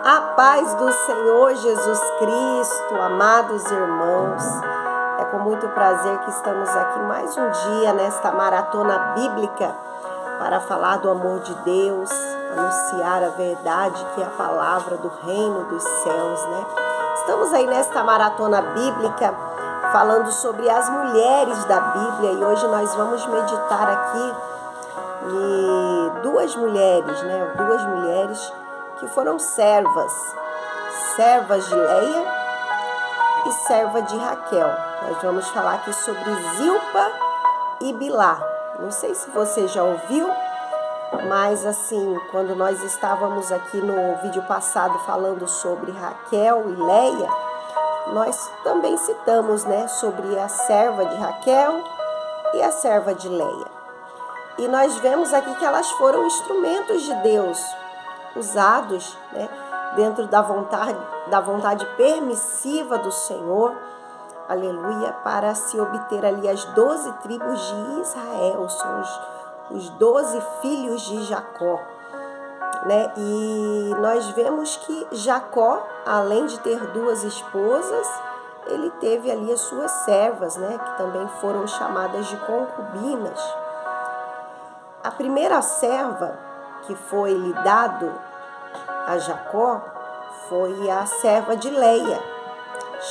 A paz do Senhor Jesus Cristo, amados irmãos. É com muito prazer que estamos aqui mais um dia nesta maratona bíblica para falar do amor de Deus, anunciar a verdade que é a palavra do reino dos céus, né? Estamos aí nesta maratona bíblica falando sobre as mulheres da Bíblia e hoje nós vamos meditar aqui em duas mulheres, né? Duas mulheres que foram servas de Leia e serva de Raquel. Nós vamos falar aqui sobre Zilpa e Bilá. Não sei se você já ouviu, mas assim, quando nós estávamos aqui no vídeo passado falando sobre Raquel e Leia, nós também citamos, né, sobre a serva de Raquel e a serva de Leia. E nós vemos aqui que elas foram instrumentos de Deus, usados, né, dentro da vontade permissiva do Senhor, aleluia, para se obter ali as 12 tribos de Israel, são os 12 filhos de Jacó, né? E nós vemos que Jacó, além de ter duas esposas, ele teve ali as suas servas, né, que também foram chamadas de concubinas. A primeira serva que foi lhe dado a Jacó foi a serva de Leia,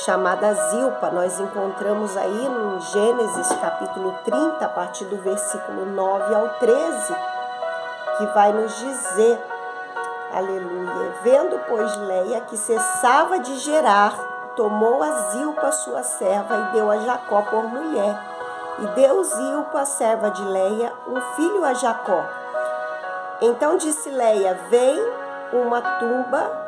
chamada Zilpa. Nós encontramos aí no Gênesis capítulo 30, a partir do versículo 9 ao 13, que vai nos dizer, aleluia, vendo, pois, Leia que cessava de gerar, tomou a Zilpa, sua serva, e deu a Jacó por mulher. E deu Zilpa, serva de Leia, um filho a Jacó. Então disse Leia, vem uma turba,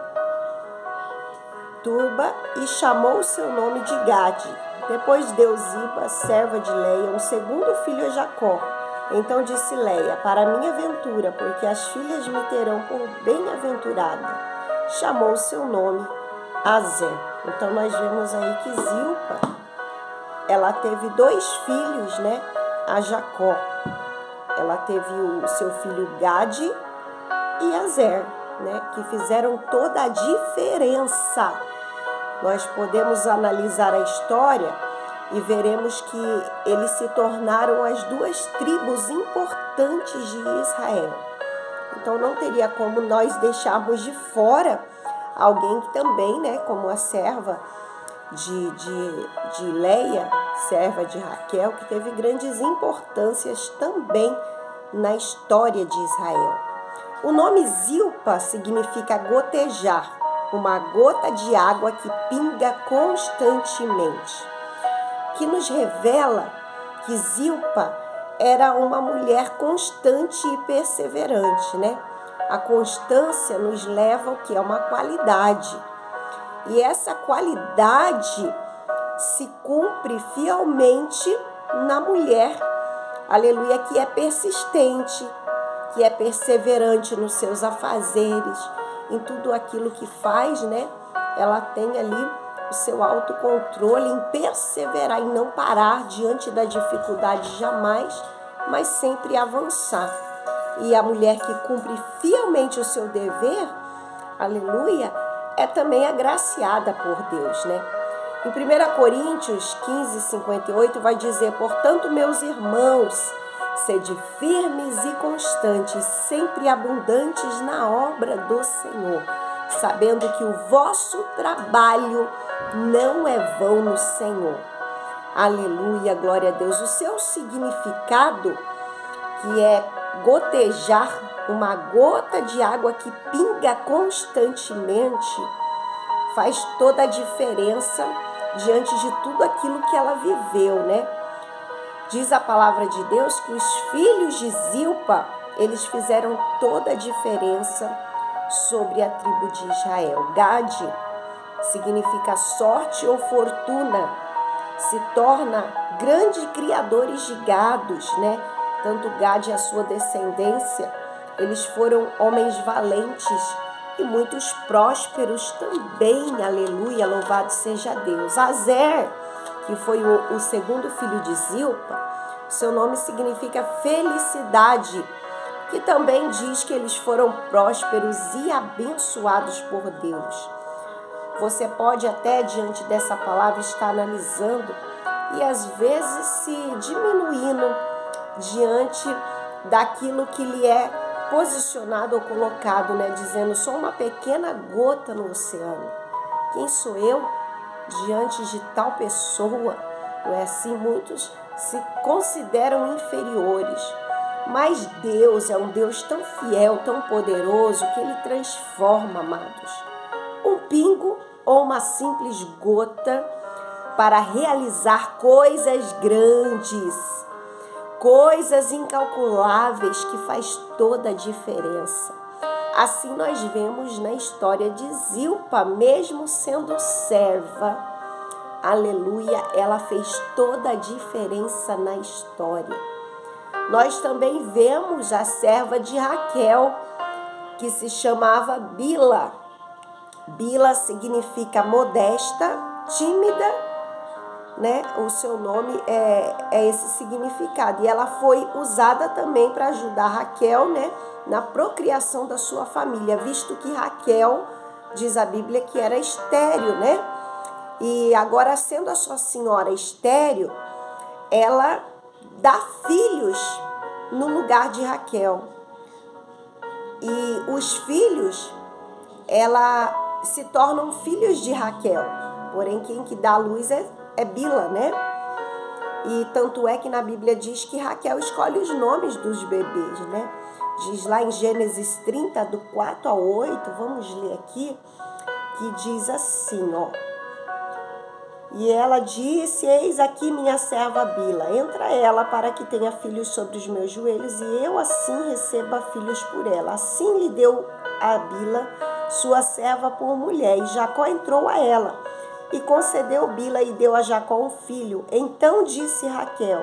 e chamou o seu nome de Gade. Depois deu Zilpa, serva de Leia, um segundo filho a Jacó. Então disse Leia, para minha ventura, porque as filhas me terão por bem-aventurada. Chamou o seu nome Azer. Então nós vemos aí que Zilpa, ela teve dois filhos, né, a Jacó. Ela teve o seu filho Gade e Azer, né, que fizeram toda a diferença. Nós podemos analisar a história e veremos que eles se tornaram as duas tribos importantes de Israel. Então não teria como nós deixarmos de fora alguém que também, né, como a serva de Leia, serva de Raquel, que teve grandes importâncias também na história de Israel. O nome Zilpa significa gotejar, uma gota de água que pinga constantemente, que nos revela que Zilpa era uma mulher constante e perseverante, né? A constância nos leva ao que é uma qualidade. E essa qualidade se cumpre fielmente na mulher, aleluia, que é persistente, que é perseverante nos seus afazeres, em tudo aquilo que faz, né? Ela tem ali o seu autocontrole em perseverar, em não parar diante da dificuldade jamais, mas sempre avançar. E a mulher que cumpre fielmente o seu dever, aleluia, é também agraciada por Deus, né? Em 1 Coríntios 15, 58 vai dizer, portanto, meus irmãos, sede firmes e constantes, sempre abundantes na obra do Senhor, sabendo que o vosso trabalho não é vão no Senhor. Aleluia, glória a Deus. O seu significado, que é gotejar, uma gota de água que pinga constantemente, faz toda a diferença diante de tudo aquilo que ela viveu, né? Diz a palavra de Deus que os filhos de Zilpa, eles fizeram toda a diferença sobre a tribo de Israel. Gade significa sorte ou fortuna, se torna grandes criadores de gados, né? Tanto Gade e a sua descendência, eles foram homens valentes e muitos prósperos também, aleluia, louvado seja Deus. Azer, que foi o segundo filho de Zilpa, seu nome significa felicidade, que também diz que eles foram prósperos e abençoados por Deus. Você pode até, diante dessa palavra, estar analisando e às vezes se diminuindo diante daquilo que lhe é posicionado ou colocado, né? Dizendo, sou uma pequena gota no oceano. Quem sou eu diante de tal pessoa? Não é assim? Muitos se consideram inferiores. Mas Deus é um Deus tão fiel, tão poderoso, que Ele transforma, amados, um pingo ou uma simples gota para realizar coisas grandes, coisas incalculáveis que faz toda a diferença. Assim nós vemos na história de Zilpa, mesmo sendo serva, aleluia, ela fez toda a diferença na história. Nós também vemos a serva de Raquel, que se chamava Bila. Bila significa modesta, tímida, né? O seu nome é esse significado. E ela foi usada também para ajudar Raquel, né, na procriação da sua família, visto que Raquel, diz a Bíblia, que era estéril, né? E agora, sendo a sua senhora estéril, ela dá filhos no lugar de Raquel. E os filhos, ela se tornam filhos de Raquel. Porém, quem que dá a luz é Bila, né? E tanto é que na Bíblia diz que Raquel escolhe os nomes dos bebês, né? Diz lá em Gênesis 30, do 4 ao 8, vamos ler aqui, que diz assim, ó. E ela disse, eis aqui minha serva Bila, entra ela para que tenha filhos sobre os meus joelhos, e eu assim receba filhos por ela. Assim lhe deu a Bila, sua serva, por mulher, e Jacó entrou a ela. E concedeu Bila e deu a Jacó um filho. Então disse Raquel,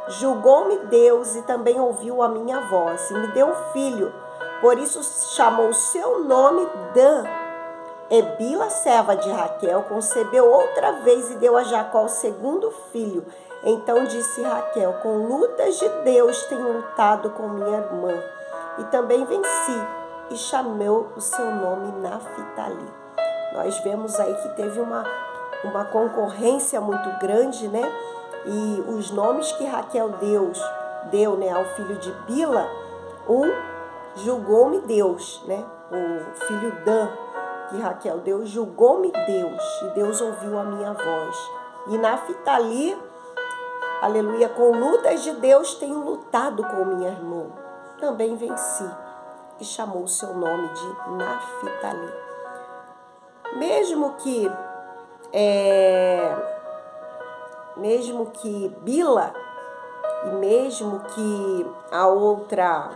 julgou-me Deus e também ouviu a minha voz, e me deu um filho. Por isso chamou o seu nome Dan. E Bila, serva de Raquel, concebeu outra vez e deu a Jacó o segundo filho. Então disse Raquel, com lutas de Deus tenho lutado com minha irmã. E também venci, e chamou o seu nome Naftali. Nós vemos aí que teve uma concorrência muito grande, né? E os nomes que Raquel deu, né, ao filho de Bila, julgou-me Deus, né? O filho Dan, que Raquel deu, julgou-me Deus, e Deus ouviu a minha voz. E Naftali, aleluia, com lutas de Deus tenho lutado com minha irmã. Também venci, e chamou o seu nome de Naftali. Mesmo que Bila e mesmo que a outra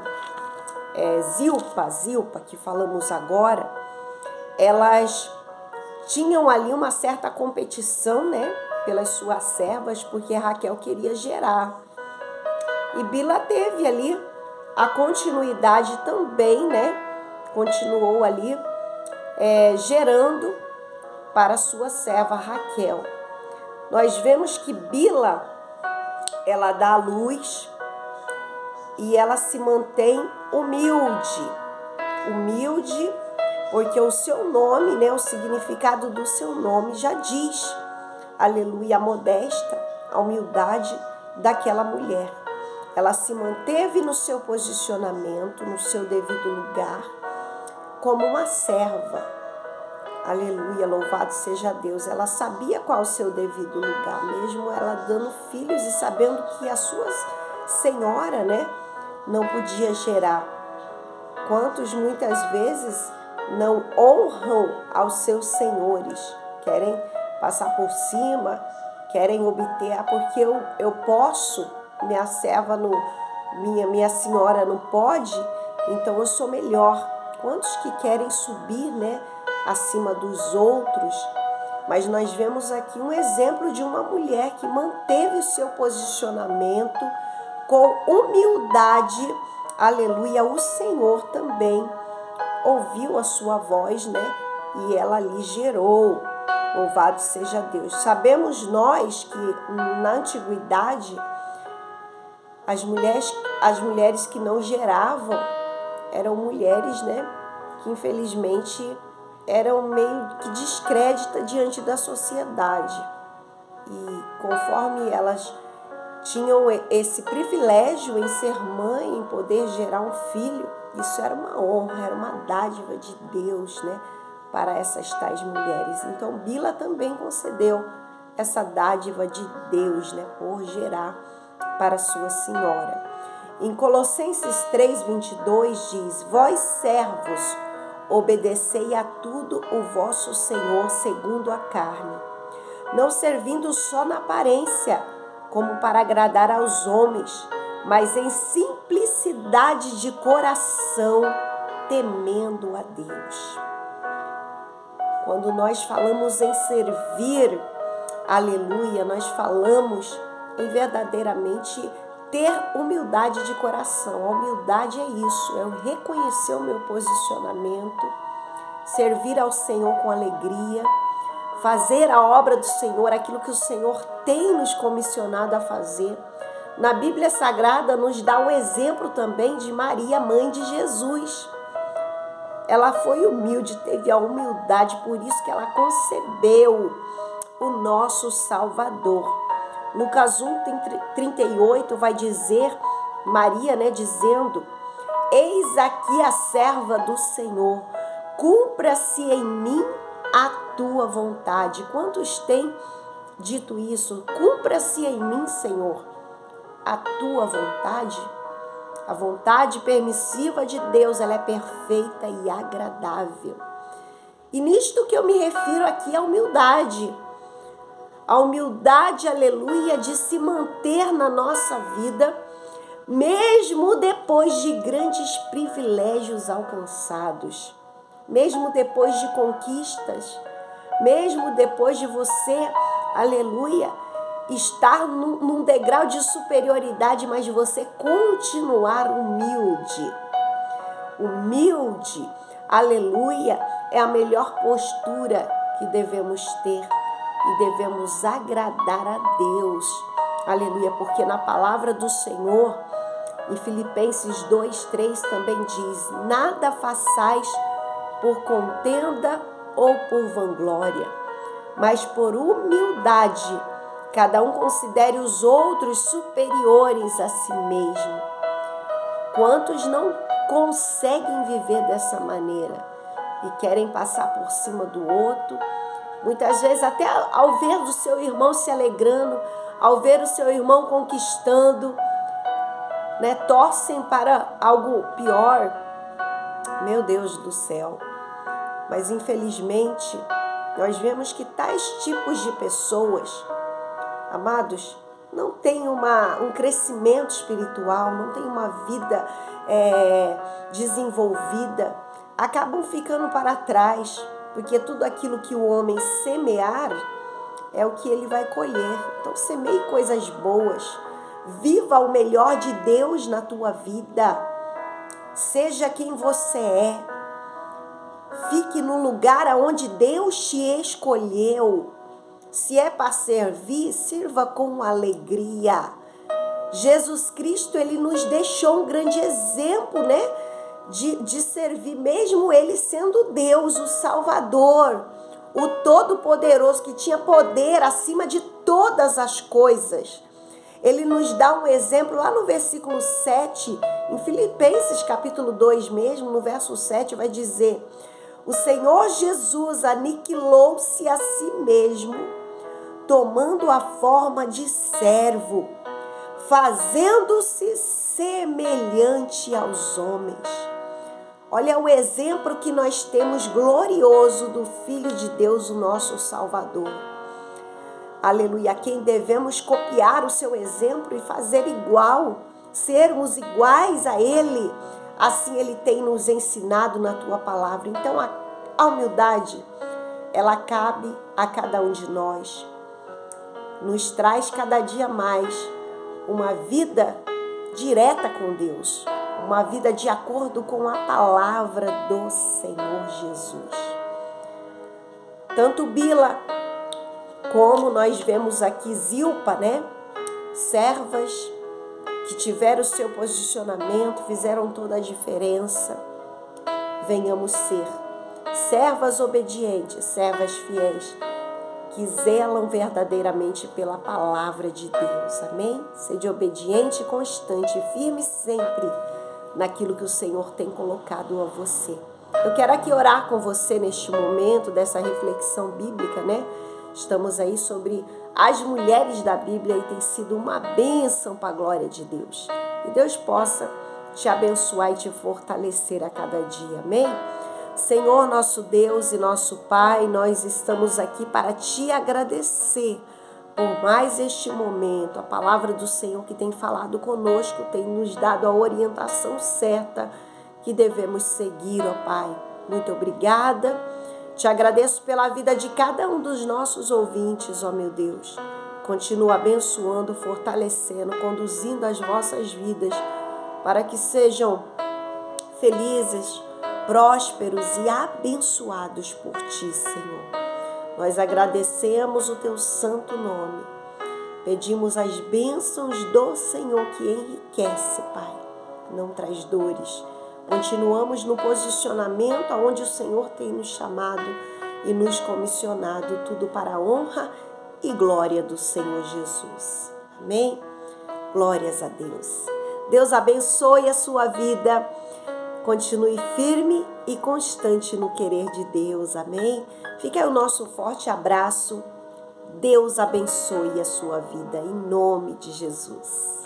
Zilpa, que falamos agora, elas tinham ali uma certa competição, né, pelas suas servas, porque Raquel queria gerar. E Bila teve ali a continuidade também, né, continuou ali gerando para sua serva Raquel. Nós vemos que Bila, ela dá a luz e ela se mantém humilde, porque o seu nome, né, o significado do seu nome já diz, aleluia, a modesta, a humildade daquela mulher. Ela se manteve no seu posicionamento, no seu devido lugar, como uma serva. Aleluia, louvado seja Deus. Ela sabia qual o seu devido lugar, mesmo ela dando filhos e sabendo que a sua senhora, né, não podia gerar. Quantos muitas vezes não honram aos seus senhores, querem passar por cima, querem obter, porque eu posso, minha serva, minha senhora não pode, então eu sou melhor. Quantos que querem subir, né, acima dos outros? Mas nós vemos aqui um exemplo de uma mulher que manteve o seu posicionamento com humildade. Aleluia, o Senhor também ouviu a sua voz, né? E ela lhe gerou. Louvado seja Deus. Sabemos nós que na antiguidade As mulheres que não geravam eram mulheres, né, que infelizmente eram meio que descréditas diante da sociedade. E conforme elas tinham esse privilégio em ser mãe, em poder gerar um filho, isso era uma honra, era uma dádiva de Deus, né, para essas tais mulheres. Então Bila também concedeu essa dádiva de Deus, né, por gerar para sua senhora. Em Colossenses 3:22 diz: vós servos, obedecei a tudo o vosso Senhor segundo a carne, não servindo só na aparência, como para agradar aos homens, mas em simplicidade de coração, temendo a Deus. Quando nós falamos em servir, aleluia, nós falamos em verdadeiramente ter humildade de coração. A humildade é isso, é eu reconhecer o meu posicionamento, servir ao Senhor com alegria, fazer a obra do Senhor, aquilo que o Senhor tem nos comissionado a fazer. Na Bíblia Sagrada nos dá o exemplo também de Maria, mãe de Jesus. Ela foi humilde, teve a humildade, por isso que ela concebeu o nosso Salvador. Lucas 1:38 vai dizer, Maria, né, dizendo: eis aqui a serva do Senhor, cumpra-se em mim a tua vontade. Quantos têm dito isso? Cumpra-se em mim, Senhor, a tua vontade. A vontade permissiva de Deus, ela é perfeita e agradável. E nisto que eu me refiro aqui, a humildade. A humildade, aleluia, de se manter na nossa vida, mesmo depois de grandes privilégios alcançados, mesmo depois de conquistas, mesmo depois de você, aleluia, estar num degrau de superioridade, mas você continuar humilde. Humilde, aleluia, é a melhor postura que devemos ter e devemos agradar a Deus, aleluia, porque na palavra do Senhor, em Filipenses 2:3 também diz: nada façais por contenda ou por vanglória, mas por humildade, cada um considere os outros superiores a si mesmo. Quantos não conseguem viver dessa maneira e querem passar por cima do outro? Muitas vezes até ao ver o seu irmão se alegrando, ao ver o seu irmão conquistando, né, torcem para algo pior. Meu Deus do céu. Mas infelizmente, nós vemos que tais tipos de pessoas, amados, não têm um crescimento espiritual, não têm uma vida desenvolvida, acabam ficando para trás, porque tudo aquilo que o homem semear é o que ele vai colher. Então semeie coisas boas, viva o melhor de Deus na tua vida, seja quem você é, fique no lugar aonde Deus te escolheu. Se é para servir, sirva com alegria. Jesus Cristo, ele nos deixou um grande exemplo, né, de servir, mesmo ele sendo Deus, o Salvador, o Todo-Poderoso, que tinha poder acima de todas as coisas. Ele nos dá um exemplo lá no versículo 7, em Filipenses capítulo 2 mesmo, no verso 7, vai dizer: o Senhor Jesus aniquilou-se a si mesmo, tomando a forma de servo, fazendo-se semelhante aos homens. Olha o exemplo que nós temos glorioso do Filho de Deus, o nosso Salvador. Aleluia, a quem devemos copiar o seu exemplo e fazer igual, sermos iguais a Ele. Assim Ele tem nos ensinado na Tua Palavra. Então a humildade, ela cabe a cada um de nós. Nos traz cada dia mais uma vida direta com Deus, uma vida de acordo com a palavra do Senhor Jesus. Tanto Bila, como nós vemos aqui Zilpa, né? Servas, que tiveram o seu posicionamento, fizeram toda a diferença. Venhamos ser servas obedientes, servas fiéis, que zelam verdadeiramente pela palavra de Deus. Amém? Seja obediente, constante, firme sempre naquilo que o Senhor tem colocado a você. Eu quero aqui orar com você neste momento dessa reflexão bíblica, né? Estamos aí sobre as mulheres da Bíblia e tem sido uma bênção para a glória de Deus. Que Deus possa te abençoar e te fortalecer a cada dia. Amém? Senhor, nosso Deus e nosso Pai, nós estamos aqui para te agradecer por mais este momento. A palavra do Senhor que tem falado conosco tem nos dado a orientação certa que devemos seguir, ó Pai. Muito obrigada. Te agradeço pela vida de cada um dos nossos ouvintes, ó meu Deus. Continua abençoando, fortalecendo, conduzindo as vossas vidas para que sejam felizes, prósperos e abençoados por Ti, Senhor. Nós agradecemos o Teu santo nome. Pedimos as bênçãos do Senhor que enriquece, Pai, não traz dores. Continuamos no posicionamento aonde o Senhor tem nos chamado e nos comissionado, tudo para a honra e glória do Senhor Jesus. Amém? Glórias a Deus. Deus abençoe a sua vida. Continue firme e constante no querer de Deus. Amém? Fica aí o nosso forte abraço. Deus abençoe a sua vida, em nome de Jesus.